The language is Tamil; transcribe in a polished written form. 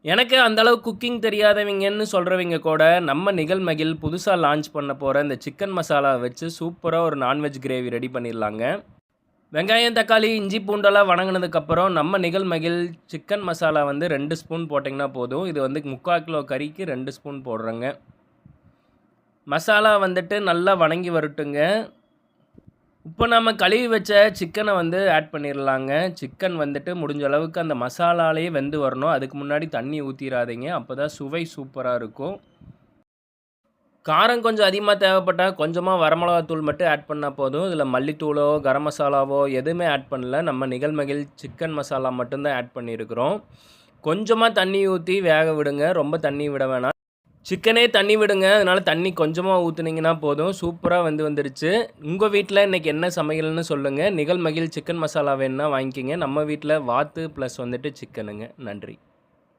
எனக்கு அந்த அளவு குக்கிங் தெரியாதவங்கன்னு சொல்கிறவங்க கூட நம்ம நிகழ்மகிழ் புதுசாக லான்ச் பண்ண போகிற இந்த சிக்கன் மசாலா வச்சு சூப்பராக ஒரு நான்வெஜ் கிரேவி ரெடி பண்ணிடலாங்க. வெங்காயம், தக்காளி, இஞ்சி, பூண்டெல்லாம் வணங்கினதுக்கப்புறம் நம்ம நிகழ்மகிழ் சிக்கன் மசாலா வந்து 2 ஸ்பூன் போட்டிங்கன்னா போதும். இது வந்து 3/4 கிலோ கறிக்கு 2 ஸ்பூன் போடுறேங்க. மசாலா வந்துட்டு நல்லா வணங்கி வரட்டுங்க. இப்போ நம்ம கழுவி வச்ச சிக்கனை வந்து ஆட் பண்ணிடலாங்க. சிக்கன் வந்துட்டு முடிஞ்ச அளவுக்கு அந்த மசாலாலேயே வெந்து வரணும். அதுக்கு முன்னாடி தண்ணி ஊற்றிடாதீங்க. அப்போ தான் சுவை சூப்பராக இருக்கும். காரம் கொஞ்சம் அதிகமாக தேவைப்பட்டால் கொஞ்சமாக வரமிளகாத்தூள் மட்டும் ஆட் பண்ணால் போதும். இதில் மல்லித்தூளோ கரம் மசாலாவோ எதுவுமே ஆட் பண்ணல. நம்ம நிகழ்மகிழ் சிக்கன் மசாலா மட்டும்தான் ஆட் பண்ணியிருக்கிறோம். கொஞ்சமாக தண்ணி ஊற்றி வேக விடுங்க. ரொம்ப தண்ணி விட வேணாம். சிக்கனே தண்ணி விடுங்க. அதனால் தண்ணி கொஞ்சமாக ஊற்றுனீங்கன்னா போதும். சூப்பராக வந்துருச்சு. உங்கள் வீட்டில் இன்றைக்கி என்ன சமையல்னு சொல்லுங்கள். நிகழ்மகிழ் சிக்கன் மசாலா வேணுன்னா வாங்கிக்கிங்க. நம்ம வீட்டில் வாத்து ப்ளஸ் வந்துட்டு சிக்கனுங்க. நன்றி.